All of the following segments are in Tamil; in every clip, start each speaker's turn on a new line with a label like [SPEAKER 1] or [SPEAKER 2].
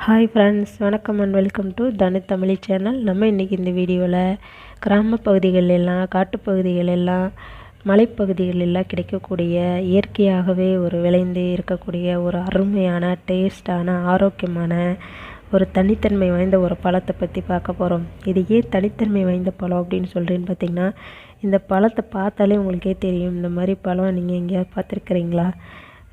[SPEAKER 1] ஹாய் ஃப்ரெண்ட்ஸ், வணக்கம் and welcome to Thanu Tamil channel. நம்ம இன்றைக்கி இந்த வீடியோவில் கிராம பகுதிகளெல்லாம், காட்டுப்பகுதிகளெல்லாம், மலைப்பகுதிகளெல்லாம் கிடைக்கக்கூடிய இயற்கையாகவே ஒரு விளைந்து இருக்கக்கூடிய ஒரு அருமையான டேஸ்டான ஆரோக்கியமான ஒரு தனித்தன்மை வாய்ந்த ஒரு பழத்தை பற்றி பார்க்க போகிறோம். இது ஏன் தனித்தன்மை வாய்ந்த பழம் அப்படின்னு சொல்கிறேன்னு பார்த்திங்கன்னா, இந்த பழத்தை பார்த்தாலே உங்களுக்கே தெரியும். இந்த மாதிரி பழம் நீங்கள் எங்கேயாவது பார்த்துருக்குறீங்களா?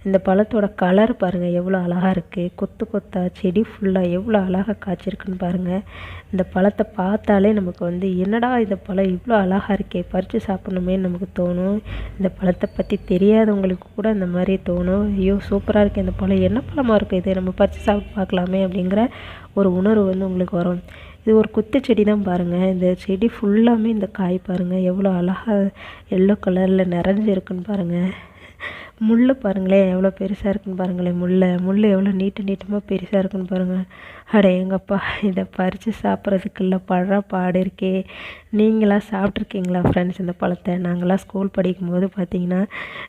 [SPEAKER 1] இந்த பழத்தோட கலர் பாருங்கள் எவ்வளோ அழகாக இருக்குது. கொத்து கொத்தா செடி ஃபுல்லாக எவ்வளோ அழகாக காய்ச்சிருக்குன்னு பாருங்கள். இந்த பழத்தை பார்த்தாலே நமக்கு என்னடா இந்த பழம் இவ்வளோ அழகாக இருக்கே, பறித்து சாப்பிட்ணுமேன்னு நமக்கு தோணும். இந்த பழத்தை பற்றி தெரியாதவங்களுக்கு கூட இந்த மாதிரி தோணும். ஐயோ சூப்பராக இருக்குது இந்த பழம், என்ன பழமாக இருக்குது இது, நம்ம பறித்து சாப்பிட்டு பார்க்கலாமே அப்படிங்கிற ஒரு உணர்வு உங்களுக்கு வரும். இது ஒரு குத்து செடி தான் பாருங்கள். இந்த செடி ஃபுல்லாமே இந்த காய் பாருங்கள் எவ்வளோ அழகாக எல்லோ கலரில் நிறைஞ்சிருக்குன்னு பாருங்கள். முள் பாருங்களேன் எவ்வளோ பெருசாக இருக்குன்னு பாருங்களேன். முள் எவ்வளோ நீட்டமாக பெருசாக இருக்குன்னு பாருங்கள். அட எங்கப்பா, இதை பறித்து சாப்பிட்றதுக்குள்ள படுற பாடு இருக்கே. நீங்களாம் சாப்பிட்ருக்கீங்களா ஃப்ரெண்ட்ஸ் இந்த பழத்தை? நாங்களாம் ஸ்கூல் படிக்கும்போது பார்த்திங்கன்னா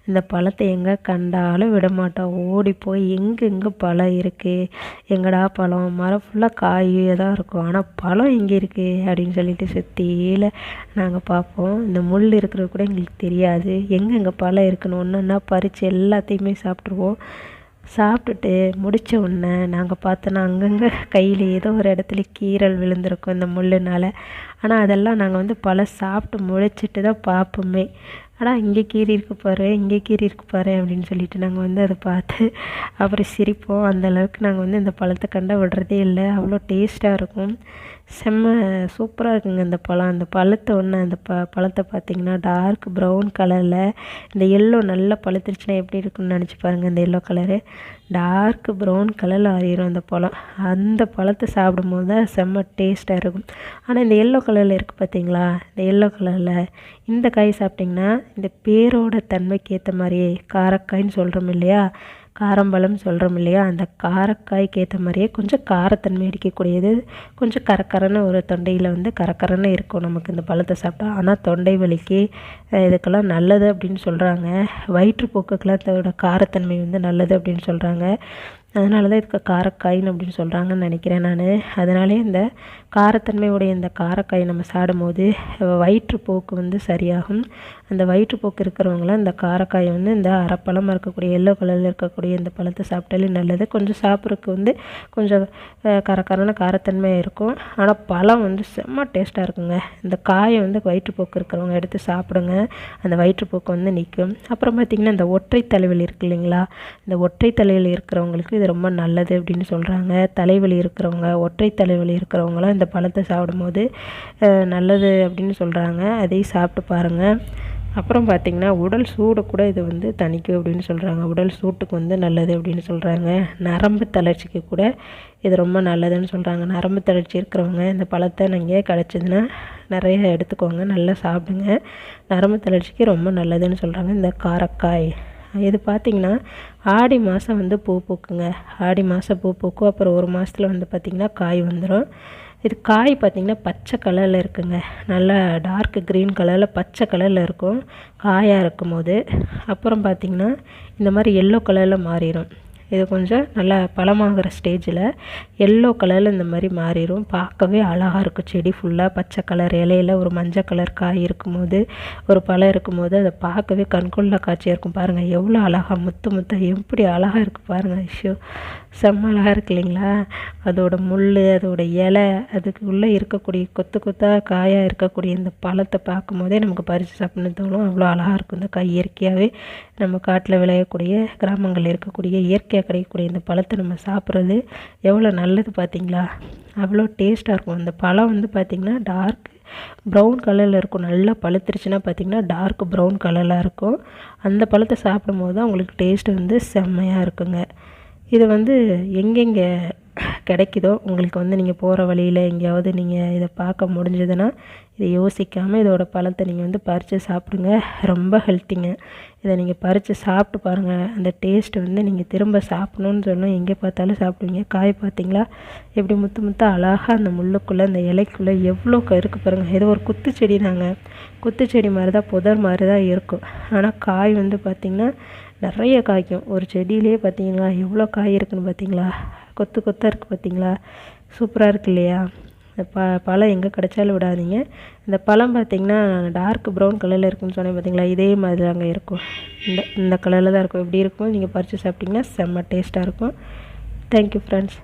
[SPEAKER 1] இந்த பழத்தை எங்கே கண்டாலும் விட மாட்டோம். ஓடி போய் எங்கே பழம் இருக்குது, எங்கடா பழம், மரம் ஃபுல்லாக காயே தான் இருக்கும், ஆனால் பழம் எங்கே இருக்குது அப்படின்னு சொல்லிட்டு சுற்றியில் நாங்கள் பார்ப்போம். இந்த முள் இருக்கிறது கூட எங்களுக்கு தெரியாது. எங்கே பழம் இருக்குன்னு ஒன்றா பறித்து எல்லாத்தையுமே சாப்பிட்ருவோம். சாப்பிட்டுட்டு முடித்த உடனே நாங்கள் பார்த்தோன்னா அங்கங்கே கையில் ஏதோ ஒரு இடத்துல கீறல் விழுந்திருக்கும் இந்த முள்ளுனால். ஆனால் அதெல்லாம் நாங்கள் பழம் சாப்பிட்டு முடிச்சிட்டு தான் பார்ப்போமே. ஆனால் இங்கே கீறி இருக்கு பாரு, இங்கே கீறி இருக்கு பாரு அப்படின்னு சொல்லிட்டு நாங்கள் அதை பார்த்து அப்புறம் சிரிப்போம். அந்தளவுக்கு நாங்கள் இந்த பழத்தை கண்டா விடுறதே இல்லை. அவ்வளோ டேஸ்ட்டாக இருக்கும், செம்ம சூப்பராக இருக்குங்க இந்த பழம். அந்த பழத்தை அந்த பழத்தை பார்த்திங்கன்னா டார்க் ப்ரௌன் கலரில், இந்த எல்லோ நல்லா பழுத்துருச்சுன்னா எப்படி இருக்குன்னு நினச்சி பாருங்கள். இந்த எல்லோ கலரு டார்க் ப்ரௌன் கலரில் ஆறிடும் அந்த பழம். அந்த பழத்தை சாப்பிடும்போது தான் செம்ம டேஸ்ட்டாக இருக்கும். ஆனால் இந்த எல்லோ கலரில் இருக்குது பார்த்திங்களா, இந்த எல்லோ கலரில் இந்த காய் சாப்பிட்டிங்கன்னா இந்த பேரோட தன்மைக்கு ஏற்ற மாதிரியே காரக்காய்ன்னு சொல்கிறோம் இல்லையா, காரம்பழம் சொல்கிறோம் இல்லையா, அந்த காரக்காய்க்கு ஏற்ற மாதிரியே கொஞ்சம் காரத்தன்மை அடிக்கக்கூடியது. கொஞ்சம் கரக்கரன்னு ஒரு தொண்டையில் கரக்கரன்னு இருக்கும் நமக்கு இந்த பழத்தை சாப்பிட்டா. ஆனால் தொண்டை வலிக்கு இதுக்கெல்லாம் நல்லது அப்படின்னு சொல்கிறாங்க. வயிற்றுப்போக்குக்கெல்லாம் இதோட காரத்தன்மை நல்லது அப்படின்னு சொல்கிறாங்க. அதனால தான் இதுக்கு காரக்காயின்னு அப்படின்னு சொல்கிறாங்கன்னு நினைக்கிறேன் நான். அதனாலே இந்த காரத்தன்மையுடைய இந்த காரக்காய் நம்ம சாப்பிடும்போது வயிற்றுப்போக்கு சரியாகும். அந்த வயிற்றுப்போக்கு இருக்கிறவங்களாம் இந்த காரக்காயை இந்த அரைப்பழமாக இருக்கக்கூடிய எல்லோ கலரில் இருக்கக்கூடிய இந்த பழத்தை சாப்பிட்டாலே நல்லது. கொஞ்சம் சாப்பிட்றதுக்கு கொஞ்சம் கரக்கரான காரத்தன்மையாக இருக்கும். ஆனால் பழம் செம்ம டேஸ்ட்டாக இருக்குங்க. இந்த காயை வயிற்றுப்போக்கு இருக்கிறவங்க எடுத்து சாப்பிடுங்க, அந்த வயிற்றுப்போக்கு நிற்கும். அப்புறம் பார்த்திங்கன்னா இந்த ஒற்றை தலைவலி இருக்குது இல்லைங்களா, இந்த ஒற்றை தலைவலி இருக்கிறவங்களுக்கு இது ரொம்ப நல்லது அப்படின்னு சொல்கிறாங்க. தலைவலி இருக்கிறவங்க, ஒற்றை தலைவலி இருக்கிறவங்களாம் இந்த பழத்தை சாப்பிடும்போது நல்லது அப்படின்னு சொல்கிறாங்க. அதையும் சாப்பிட்டு பாருங்கள். அப்புறம் பார்த்திங்கன்னா உடல் சூடு கூட இது தணிக்கும் அப்படின்னு சொல்கிறாங்க. உடல் சூட்டுக்கு நல்லது அப்படின்னு சொல்கிறாங்க. நரம்பு தளர்ச்சிக்கு கூட இது ரொம்ப நல்லதுன்னு சொல்கிறாங்க. நரம்பு தளர்ச்சி இருக்கிறவங்க இந்த பழத்தை நீங்கள் கிடச்சிதுன்னா நிறைய எடுத்துக்கோங்க, நல்லா சாப்பிடுங்க. நரம்பு தளர்ச்சிக்கு ரொம்ப நல்லதுன்னு சொல்கிறாங்க இந்த காரக்காய். இது பார்த்திங்கன்னா ஆடி மாதம் பூ பூக்குங்க. ஆடி மாதம் பூ பூக்கும். அப்புறம் ஒரு மாதத்தில் பார்த்திங்கன்னா காய் வந்துடும். இது காய் பார்த்திங்கன்னா பச்சை கலரில் இருக்குங்க. நல்லா டார்க் க்ரீன் கலரில் பச்சை கலரில் இருக்கும் காயாக இருக்கும் போது. அப்புறம் பார்த்திங்கன்னா இந்த மாதிரி எல்லோ கலரில் மாறிடும். இது கொஞ்சம் நல்லா பழமாகிற ஸ்டேஜில் எல்லோ கலரில் இந்த மாதிரி மாறிடும். பார்க்கவே அழகாக இருக்கும். செடி ஃபுல்லாக பச்சை கலர் இலையில் ஒரு மஞ்சள் கலர் காய் இருக்கும்போது, ஒரு பழம் இருக்கும்போது அதை பார்க்கவே கண்கொள்ளா காட்சியாக இருக்கும். பாருங்கள் எவ்வளோ அழகாக முத்த எப்படி அழகாக இருக்குது பாருங்கள். ஐயோ செம்ம அழகாக இருக்கு இல்லைங்களா. அதோட முள், அதோட இலை, அதுக்கு உள்ளே இருக்கக்கூடிய கொத்து கொத்தாக காயாக இருக்கக்கூடிய இந்த பழத்தை பார்க்கும்போதே நமக்கு பறித்து சாப்பிட்ணுன்னு தோணும். அவ்வளோ அழகாக இருக்கும் இந்த காய். இயற்கையாகவே நம்ம காட்டில் விளையக்கூடிய, கிராமங்களில் இருக்கக்கூடிய இயற்கையாக கிடைக்கக்கூடிய இந்த பழத்தை நம்ம சாப்பிட்றது எவ்வளோ நல்லது பார்த்திங்களா. அவ்வளோ டேஸ்ட்டாக இருக்கும். இந்த பழம் பார்த்திங்கன்னா டார்க் ப்ரௌன் கலரில் இருக்கும். நல்லா பழுத்துருச்சுன்னா பார்த்திங்கன்னா டார்க் ப்ரௌன் கலரில் இருக்கும். அந்த பழத்தை சாப்பிடும்போது தான் உங்களுக்கு டேஸ்ட்டு செம்மையாக இருக்குங்க. இது எங்கெங்கே கிடைக்குதோ உங்களுக்கு நீங்கள் போகிற வழியில் எங்கேயாவது நீங்கள் இதை பார்க்க முடிஞ்சதுன்னா இதை யோசிக்காமல் இதோட பழத்தை நீங்கள் பறித்து சாப்பிடுங்க. ரொம்ப ஹெல்த்திங்க. இதை நீங்கள் பறித்து சாப்பிட்டு பாருங்கள். அந்த டேஸ்ட்டு நீங்கள் திரும்ப சாப்பிட்ணுன்னு சொல்லணும். எங்கே பார்த்தாலும் சாப்பிடுவீங்க. காய் பார்த்திங்களா எப்படி முத்து அழகாக அந்த முள்ளுக்குள்ளே, அந்த இலைக்குள்ளே எவ்வளோ இருக்குது பாருங்கள். இது ஒரு குத்துச்செடி தாங்க. குத்துச்செடி மாதிரி தான், புதர் மாதிரி தான் இருக்கும். ஆனால் காய் பார்த்திங்கன்னா நிறைய காய்க்கும். ஒரு செடியிலே பார்த்திங்களா எவ்வளோ காய் இருக்குதுன்னு பார்த்திங்களா. கொத்து கொத்தாக இருக்குது பார்த்தீங்களா, சூப்பராக இருக்கு இல்லையா? இந்த பழம் எங்கே கிடைச்சாலும் விடாதீங்க. இந்த பழம் பார்த்திங்கன்னா டார்க் ப்ரௌன் கலரில் இருக்குன்னு சொன்னேன் பார்த்தீங்களா, இதே மாதிரி தாங்க இருக்கும். இந்த கலரில் தான் இருக்கும். இப்படி இருக்கும். நீங்கள் பறித்து சாப்பிட்டிங்கன்னா செம்ம டேஸ்ட்டாக இருக்கும். Thank you friends.